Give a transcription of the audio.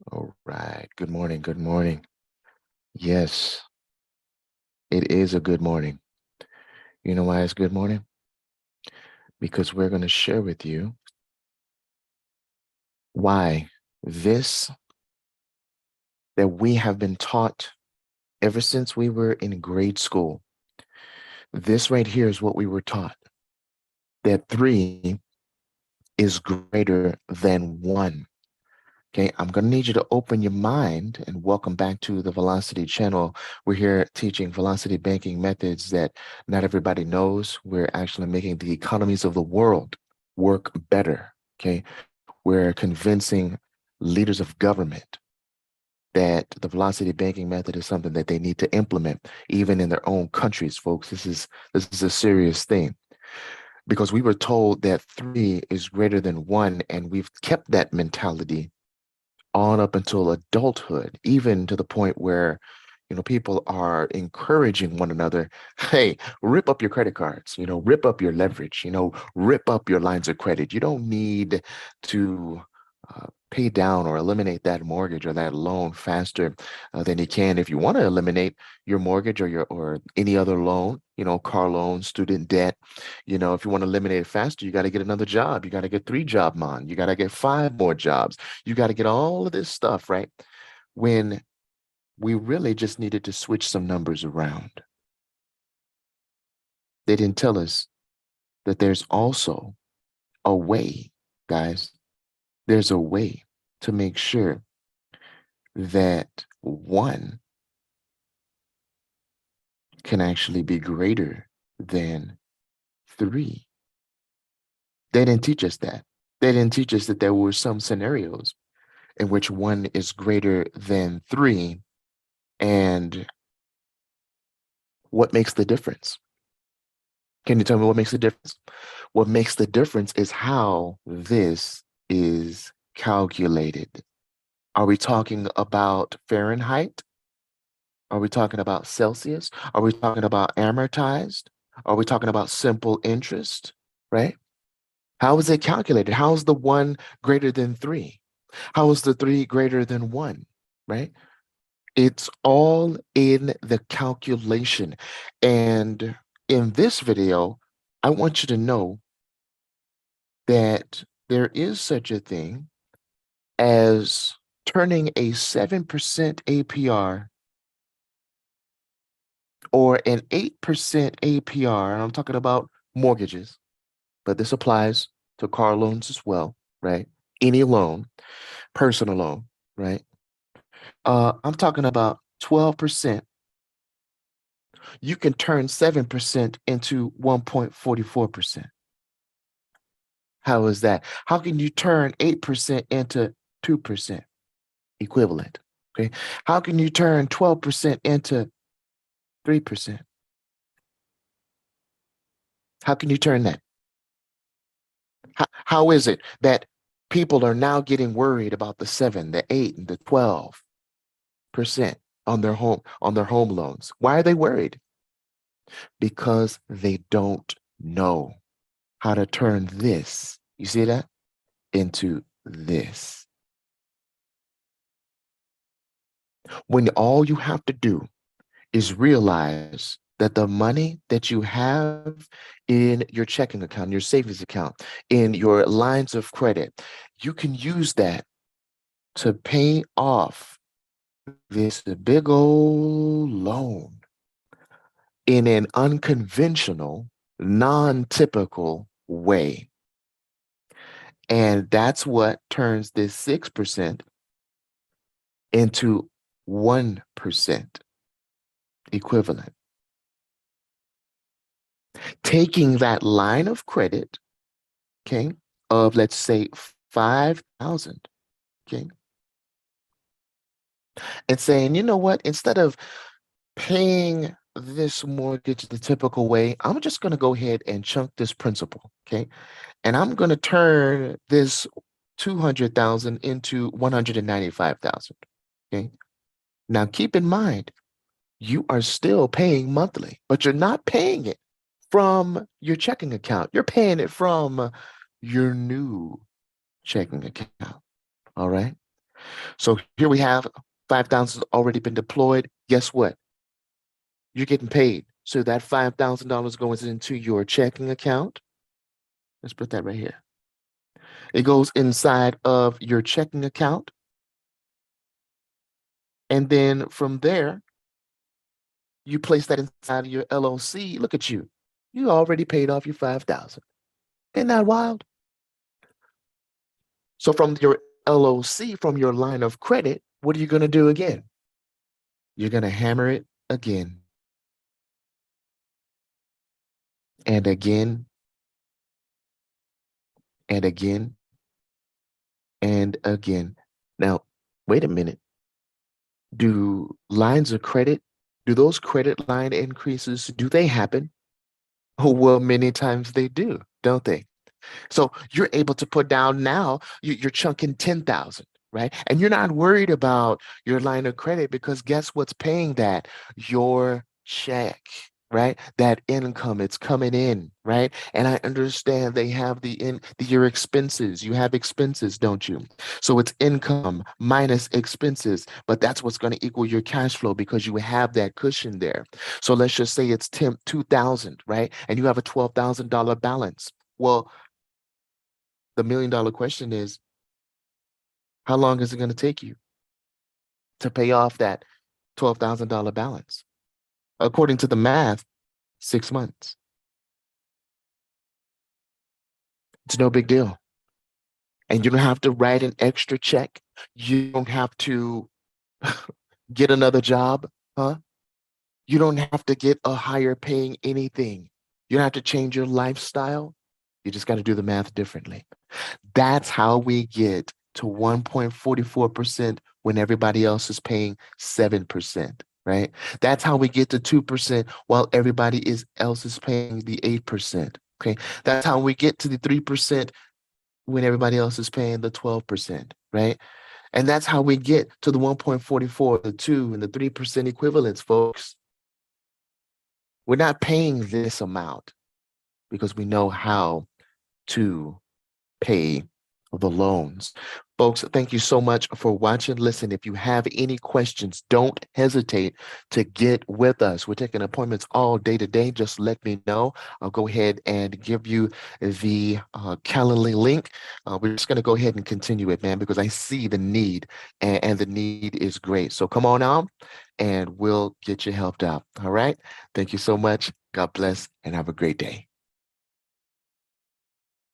All right. Good morning. Good morning. Yes, it is a good morning. You know why it's good morning? Because we're going to share with you why this that we have been taught ever since we were in grade school. This right here is what we were taught, that three is greater than one. Okay, I'm going to need you to open your mind and welcome back to the Velocity channel. We're here teaching velocity banking methods that not everybody knows. We're actually making the economies of the world work better. Okay, we're convincing leaders of government that the velocity banking method is something that they need to implement, even in their own countries, folks. This is a serious thing because we were told that three is greater than one, and we've kept that mentality on up until adulthood, even to the point where, people are encouraging one another. Hey, rip up your credit cards, rip up your leverage, rip up your lines of credit. You don't need to pay down or eliminate that mortgage or that loan faster than you can. If you want to eliminate your mortgage or any other loan, car loan, student debt, if you want to eliminate it faster, you got to get another job. You got to get three-job man. You got to get five more jobs. You got to get all of this stuff, right? When we really just needed to switch some numbers around. They didn't tell us that there's also a way, guys. There's a way to make sure that one can actually be greater than three. They didn't teach us that. They didn't teach us that there were some scenarios in which one is greater than three. And what makes the difference? Can you tell me what makes the difference? What makes the difference is how this is calculated. Are we talking about Fahrenheit? Are we talking about Celsius? Are we talking about amortized? Are we talking about simple interest? Right? How is it calculated? How is the one greater than three? How is the three greater than one? Right? It's all in the calculation. And in this video, I want you to know that there is such a thing as turning a 7% APR or an 8% APR. And I'm talking about mortgages, but this applies to car loans as well, right? Any loan, personal loan, right? I'm talking about 12%. You can turn 7% into 1.44%. How is that? How can you turn 8% into 2% equivalent? Okay. How can you turn 12% into 3%? How can you turn that? How is it that people are now getting worried about the 7, the 8, and the 12% on their home loans? Why are they worried? Because they don't know how to turn this, you see that, into this. When all you have to do is realize that the money that you have in your checking account, your savings account, in your lines of credit, you can use that to pay off this big old loan in an unconventional, non-typical way. And that's what turns this 6% into 1% equivalent. Taking that line of credit, okay, of let's say 5,000, okay, and saying, you know what, instead of paying this mortgage the typical way, I'm just going to go ahead and chunk this principal, okay, and I'm going to turn this 200,000 into 195,000, okay. Now keep in mind, you are still paying monthly, but you're not paying it from your checking account. You're paying it from your new checking account. All right. So here we have 5,000 already been deployed. Guess what? You're getting paid. So that $5,000 goes into your checking account. Let's put that right here. It goes inside of your checking account. And then from there, you place that inside of your LLC. Look at you. You already paid off your 5,000. Isn't that wild? So from your LLC, from your line of credit, what are you going to do again? You're going to hammer it again and again and again and again. Now, wait a minute. Do lines of credit, do those credit line increases, do they happen? Oh, well, many times they do, don't they? So you're able to put down now, you're chunking 10,000, right? And you're not worried about your line of credit because guess what's paying that? Your check, right? That income, it's coming in, right? And I understand they have your expenses. You have expenses, don't you? So it's income minus expenses, but that's what's going to equal your cash flow because you have that cushion there. So let's just say it's 2,000, right? And you have a $12,000 balance. Well, the $1 million question is, how long is it going to take you to pay off that $12,000 balance? According to the math, 6 months. It's no big deal. And you don't have to write an extra check. You don't have to get another job, huh? You don't have to get a higher paying anything. You don't have to change your lifestyle. You just got to do the math differently. That's how we get to 1.44% when everybody else is paying 7%, right? That's how we get to 2% while else is paying the 8%. Okay. That's how we get to the 3% when everybody else is paying the 12%, right? And that's how we get to the 1.44, the 2 and the 3% equivalents, folks. We're not paying this amount because we know how to pay the loans. Folks, thank you so much for watching. Listen, if you have any questions, don't hesitate to get with us. We're taking appointments all day today. Just let me know. I'll go ahead and give you the Calendly link. We're just going to go ahead and continue it, man, because I see the need and the need is great. So come on out and we'll get you helped out. All right. Thank you so much. God bless and have a great day.